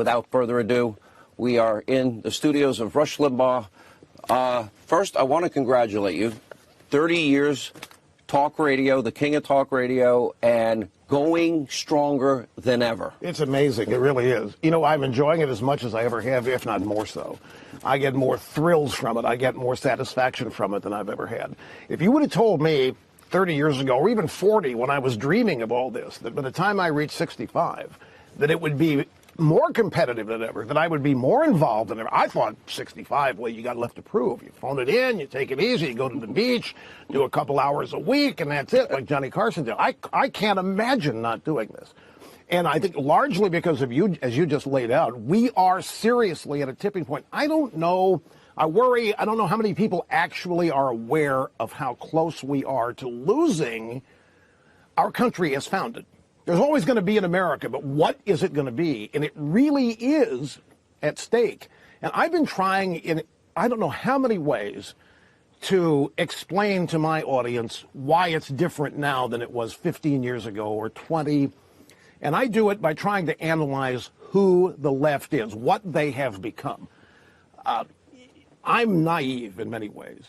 without further ado, we are in the studios of Rush Limbaugh. First, I want to congratulate you. 30 years, talk radio, the king of talk radio, and going stronger than ever. It's amazing. It really is. You know, I'm enjoying it as much as I ever have, if not more so. I get more thrills from it. I get more satisfaction from it than I've ever had. If you would have told me 30 years ago, or even 40, when I was dreaming of all this, that by the time I reached 65, that it would be more competitive than ever, that I would be more involved than ever. I thought 65, well, you got left to prove. You phone it in, you take it easy, you go to the beach, do a couple hours a week, and that's it, like Johnny Carson did. I can't imagine not doing this. And I think largely because of you, as you just laid out, we are seriously at a tipping point. I don't know, I worry, I don't know how many people actually are aware of how close we are to losing our country as founded. There's always going to be an America, but what is it going to be? And it really is at stake. And I've been trying in I don't know how many ways to explain to my audience why it's different now than it was 15 years ago or 20. And I do it by trying to analyze who the left is, what they have become. I'm naive in many ways.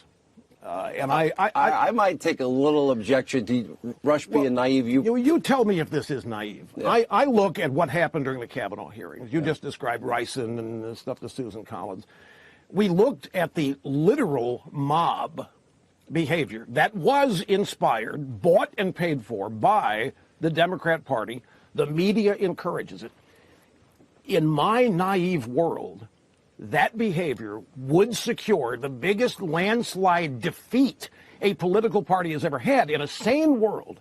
And I might take a little objection to Rush being naive. You tell me if this is naive. Yeah. I look at what happened during the Kavanaugh hearings. You just described Ricin and the stuff to Susan Collins. We looked at the literal mob behavior that was inspired, bought and paid for by the Democrat Party. The media encourages it. In my naive world, that behavior would secure the biggest landslide defeat a political party has ever had. In a sane world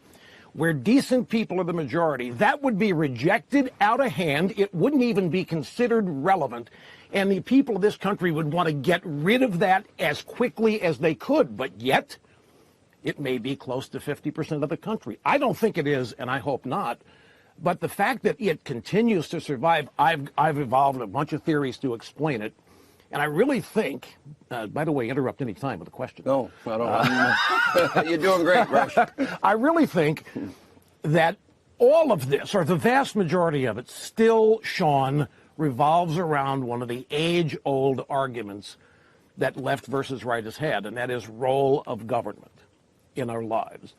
where decent people are the majority, that would be rejected out of hand. It wouldn't even be considered relevant. And the people of this country would want to get rid of that as quickly as they could. But yet, it may be close to 50% of the country. I don't think it is, and I hope not. But the fact that it continues to survive, I've evolved a bunch of theories to explain it. And I really think, by the way, interrupt any time with a question. No, I don't. You're doing great, Rush. I really think that all of this, or the vast majority of it, still, Sean, revolves around one of the age-old arguments that left versus right has had, and that is role of government in our lives.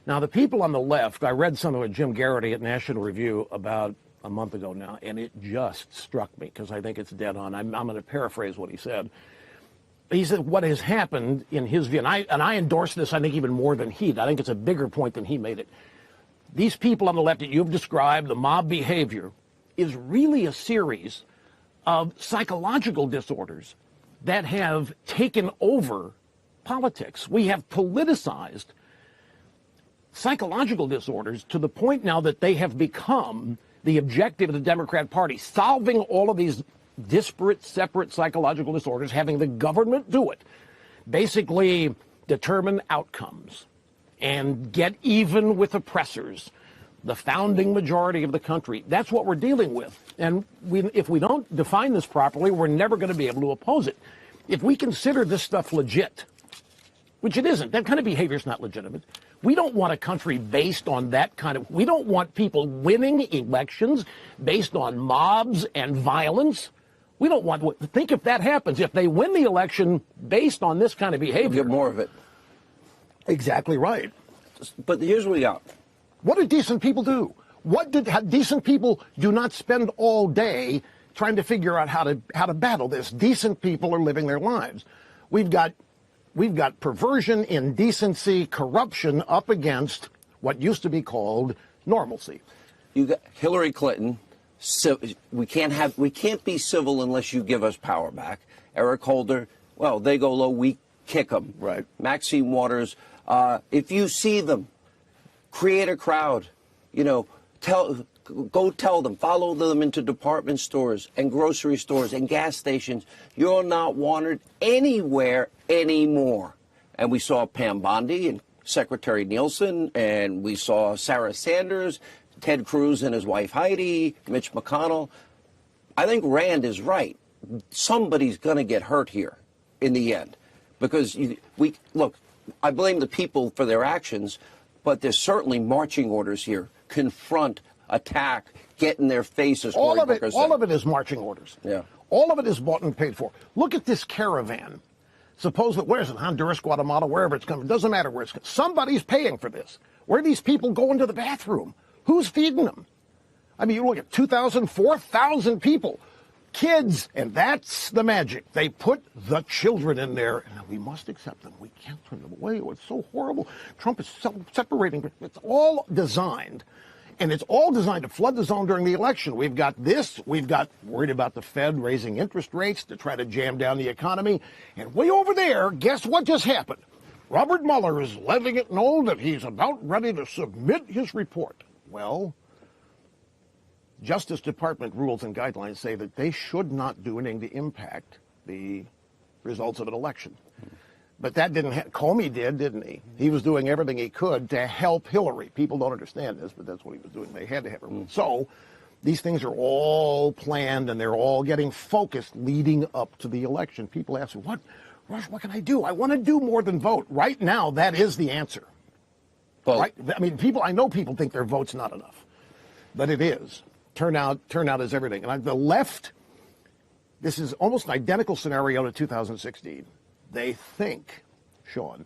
Now, the people on the left, I read some of it, Jim Garrity at National Review about a month ago now, and it just struck me because I think it's dead on. I'm going to paraphrase what he said. He said what has happened in his view, and I endorse this, I think, even more than he did. I think it's a bigger point than he made it. These people on the left that you've described, the mob behavior, is really a series of psychological disorders that have taken over politics. We have politicized psychological disorders to the point now that they have become the objective of the Democrat Party, solving all of these disparate, separate psychological disorders, having the government do it, basically determine outcomes and get even with oppressors, the founding majority of the country. That's what we're dealing with. And if we don't define this properly, we're never going to be able to oppose it. If we consider this stuff legit, which it isn't, that kind of behavior is not legitimate. We don't want a country based on that kind of, we don't want people winning elections based on mobs and violence. We don't want, think if that happens, if they win the election based on this kind of behavior. We'll get more of it. Exactly right. But here's what we got. What do decent people do? Decent people do not spend all day trying to figure out how to battle this. Decent people are living their lives. We've got perversion, indecency, corruption up against what used to be called normalcy. You got Hillary Clinton. So we can't be civil unless you give us power back. Eric Holder, well, they go low, we kick them. Right. Maxine Waters, if you see them, create a crowd. You know, go tell them, follow them into department stores and grocery stores and gas stations. You're not wanted anywhere anymore. And we saw Pam Bondi and Secretary Nielsen, and we saw Sarah Sanders, Ted Cruz and his wife Heidi, Mitch McConnell. I think Rand is right. Somebody's going to get hurt here in the end. Because, look, I blame the people for their actions, but there's certainly marching orders here. Confront attack get in their face, as All Cory of it, Booker said. all of it is marching orders. Yeah. All of it is bought and paid for. Look at this caravan. Suppose that, where is it? Honduras, Guatemala, wherever it's coming. Doesn't matter where it's coming. Somebody's paying for this. Where are these people going to the bathroom? Who's feeding them? I mean, you look at 2,000, 4,000 people. Kids, and that's the magic. They put the children in there, and we must accept them. We can't turn them away. Oh, it's so horrible. Trump is separating. It's all designed, and it's all designed to flood the zone during the election. We've got this. We've got worried about the Fed raising interest rates to try to jam down the economy. And way over there, guess what just happened? Robert Mueller is letting it know that he's about ready to submit his report. Well, Justice Department rules and guidelines say that they should not do anything to impact the results of an election. But that didn't Comey did, didn't he? He was doing everything he could to help Hillary. People don't understand this, but that's what he was doing. They had to have her. So these things are all planned, and they're all getting focused leading up to the election. People ask me, Rush, what can I do? I want to do more than vote. Right now, that is the answer. Well, right? I mean, I know people think their vote's not enough, but it is. Turnout is everything. And the left, this is almost an identical scenario to 2016. They think, Sean,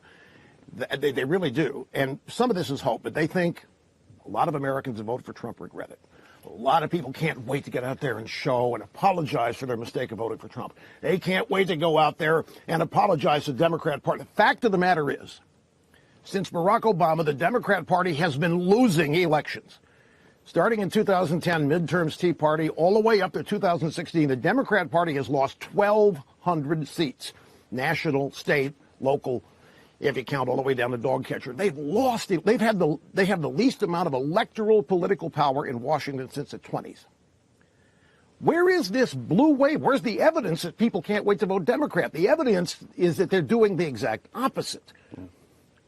they really do. And some of this is hope, but they think a lot of Americans who voted for Trump regret it. A lot of people can't wait to get out there and show and apologize for their mistake of voting for Trump. They can't wait to go out there and apologize to the Democrat Party. The fact of the matter is, since Barack Obama, the Democrat Party has been losing elections. Starting in 2010, midterms, Tea Party, all the way up to 2016, the Democrat Party has lost 1,200 seats. National, state, local, if you count all the way down to dog catcher. They've lost it. They have the least amount of electoral political power in Washington since the 20s. Where is this blue wave? Where's the evidence that people can't wait to vote Democrat? The evidence is that they're doing the exact opposite.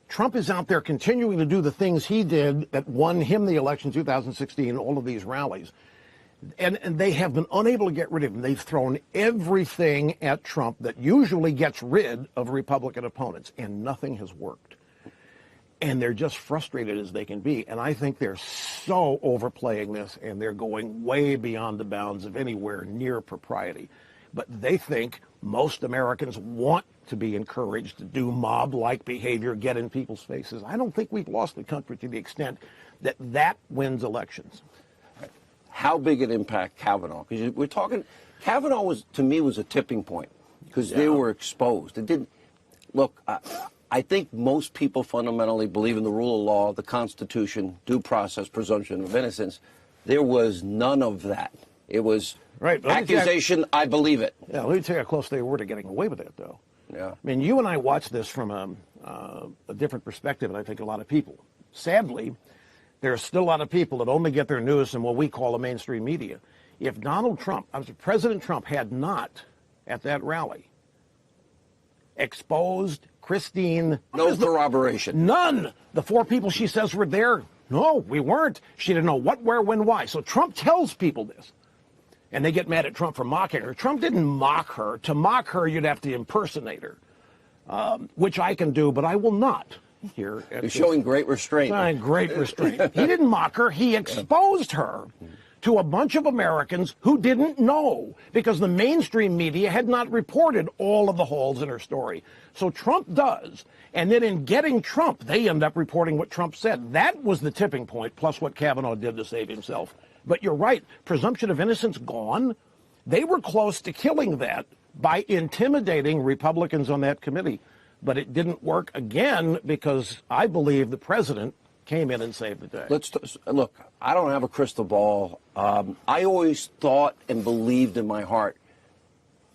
Trump is out there continuing to do the things he did that won him the election in 2016, all of these rallies. And they have been unable to get rid of him. They've thrown everything at Trump that usually gets rid of Republican opponents, and nothing has worked. And they're just frustrated as they can be. And I think they're so overplaying this, and they're going way beyond the bounds of anywhere near propriety. But they think most Americans want to be encouraged to do mob-like behavior, get in people's faces. I don't think we've lost the country to the extent that that wins elections. How big an impact Kavanaugh? Because we're talking, Kavanaugh was, to me, was a tipping point because they were exposed. It didn't look. I think most people fundamentally believe in the rule of law, the Constitution, due process, presumption of innocence. There was none of that. It was accusation. I believe it. Yeah, let me tell you how close they were to getting away with it, though. Yeah. I mean, you and I watch this from a different perspective, and I think a lot of people. Sadly, there are still a lot of people that only get their news from what we call the mainstream media. If President Trump had not, at that rally, exposed Christine... No corroboration. None. The 4 people she says were there, no, we weren't. She didn't know what, where, when, why. So Trump tells people this. And they get mad at Trump for mocking her. Trump didn't mock her. To mock her, you'd have to impersonate her, which I can do, but I will not. Here, you're showing great restraint. Great restraint. He didn't mock her. He exposed her to a bunch of Americans who didn't know because the mainstream media had not reported all of the holes in her story. So Trump does. And then in getting Trump, they end up reporting what Trump said. That was the tipping point, plus what Kavanaugh did to save himself. But you're right. Presumption of innocence gone. They were close to killing that by intimidating Republicans on that committee. But it didn't work again because I believe the president came in and saved the day. Look, I don't have a crystal ball. I always thought and believed in my heart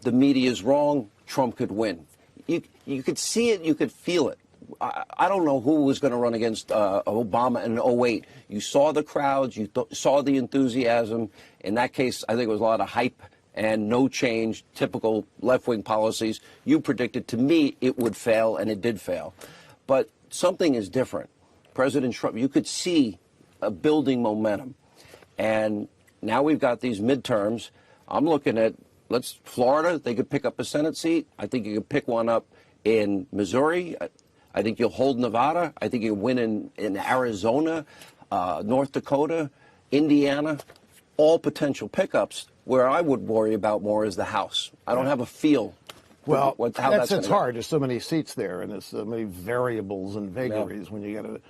the media is wrong, Trump could win. You could see it, you could feel it. I don't know who was going to run against Obama in 2008. You saw the crowds, you saw the enthusiasm. In that case, I think it was a lot of hype and no change, typical left-wing policies. You predicted, to me, it would fail, and it did fail. But something is different. President Trump, you could see a building momentum. And now we've got these midterms. I'm looking at, Florida, they could pick up a Senate seat. I think you could pick one up in Missouri. I think you'll hold Nevada. I think you'll win in Arizona, North Dakota. Indiana, all potential pickups. Where I would worry about more is the House. I don't have a feel. Well, how that's it's go. hard. There's so many seats there, and there's so many variables and vagaries when you get it.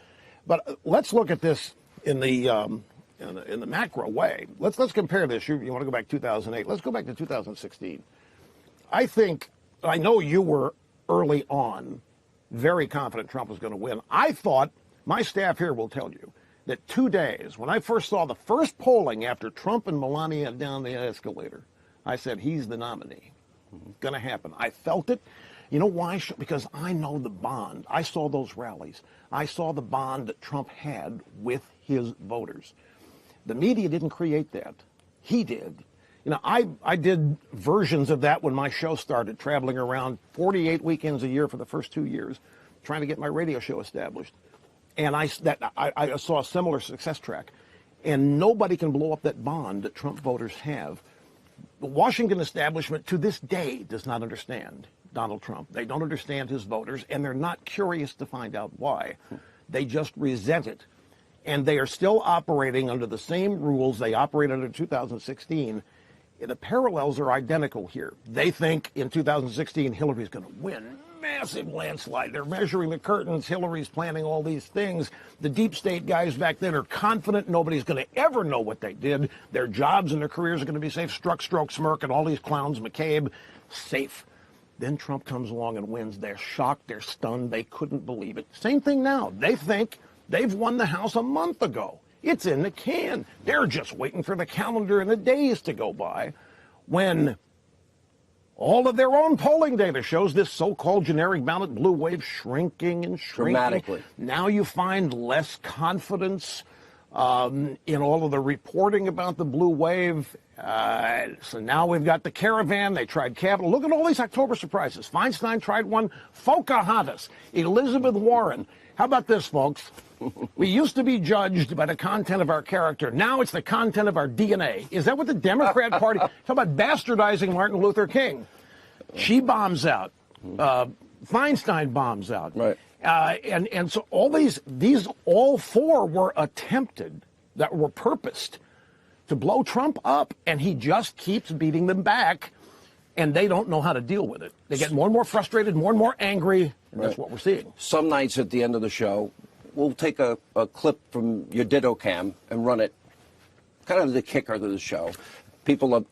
But let's look at this in the macro way. Let's compare this. You want to go back to 2008? Let's go back to 2016. I know you were early on very confident Trump was going to win. I thought, my staff here will tell you, that 2 days, when I first saw the first polling after Trump and Melania down the escalator, I said, he's the nominee. Going to happen. I felt it. You know why? Because I know the bond. I saw those rallies. I saw the bond that Trump had with his voters. The media didn't create that. He did. You know, I did versions of that when my show started, traveling around 48 weekends a year for the first 2 years, trying to get my radio show established. And I saw a similar success track. And nobody can blow up that bond that Trump voters have. The Washington establishment to this day does not understand Donald Trump. They don't understand his voters, and they're not curious to find out why. They just resent it. And they are still operating under the same rules they operated under 2016. The parallels are identical here. They think in 2016 Hillary's going to win. Massive landslide. They're measuring the curtains. Hillary's planning all these things. The deep state guys back then are confident nobody's going to ever know what they did. Their jobs and their careers are going to be safe. Struck, stroke, smirk, and all these clowns, McCabe, safe. Then Trump comes along and wins. They're shocked. They're stunned. They couldn't believe it. Same thing now. They think they've won the House a month ago. It's in the can. They're just waiting for the calendar and the days to go by when all of their own polling data shows this so-called generic ballot blue wave shrinking and shrinking. Dramatically. Now you find less confidence in all of the reporting about the blue wave. So now we've got the caravan. They tried Capitol. Look at all these October surprises. Feinstein tried one. Pocahontas. Elizabeth Warren. How about this, folks? We used to be judged by the content of our character. Now it's the content of our DNA. Is that what the Democrat Party... Talk about bastardizing Martin Luther King. She bombs out. Feinstein bombs out. Right. And so all these all four were attempted, that were purposed to blow Trump up, and he just keeps beating them back, and they don't know how to deal with it. They get more and more frustrated, more and more angry, and that's what we're seeing. Some nights at the end of the show, we'll take a clip from your Ditto Cam and run it, kind of the kicker to the show.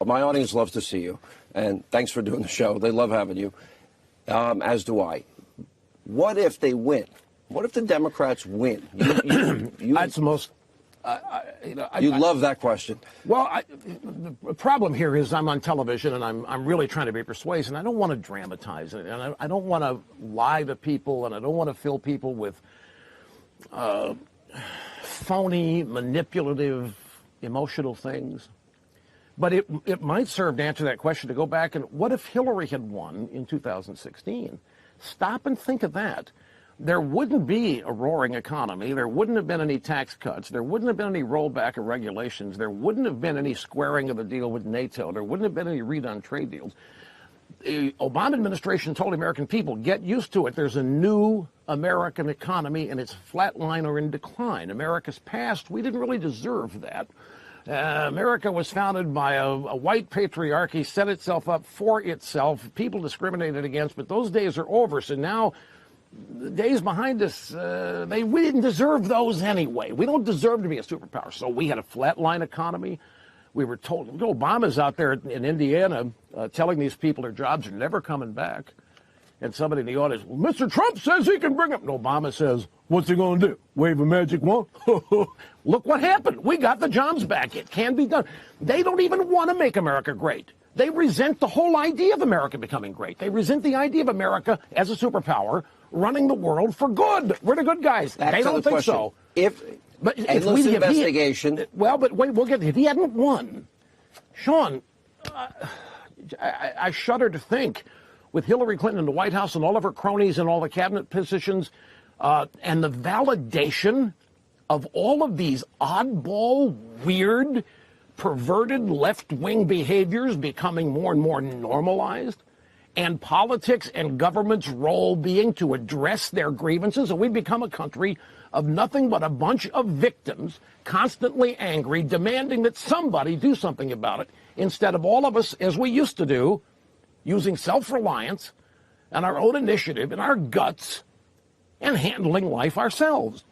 My audience loves to see you, and thanks for doing the show. They love having you, as do I. What if they win? What if the Democrats win? That's the most... you love that question. Well, the problem here is I'm on television, and I'm really trying to be persuasive. And I don't want to dramatize it, and I don't want to lie to people, and I don't want to fill people with phony, manipulative, emotional things. But it might serve to answer that question, to go back and what if Hillary had won in 2016? Stop and think of that. There wouldn't be a roaring economy. There wouldn't have been any tax cuts. There wouldn't have been any rollback of regulations. There wouldn't have been any squaring of the deal with NATO. There wouldn't have been any redone trade deals. The Obama administration told the American people, get used to it. There's a new American economy, and it's flatline or in decline. America's past, we didn't really deserve that. America was founded by a white patriarchy, set itself up for itself, people discriminated against, but those days are over. So now the days behind us, we didn't deserve those anyway. We don't deserve to be a superpower. So we had a flatline economy. We were told, Obama's out there in Indiana telling these people their jobs are never coming back. And somebody in the audience, well, Mr. Trump says he can bring them. And Obama says, what's he going to do? Wave a magic wand? Look what happened. We got the jobs back. It can be done. They don't even want to make America great. They resent the whole idea of America becoming great. They resent the idea of America as a superpower running the world for good. We're the good guys. They don't think so. But endless investigation. But wait, we'll get. If he hadn't won, Sean, I shudder to think, with Hillary Clinton in the White House and all of her cronies and all the cabinet positions, and the validation of all of these oddball, weird, perverted left-wing behaviors becoming more and more normalized, and politics and government's role being to address their grievances, and we become a country of nothing but a bunch of victims constantly angry, demanding that somebody do something about it, instead of all of us, as we used to do, using self-reliance and our own initiative and our guts and handling life ourselves.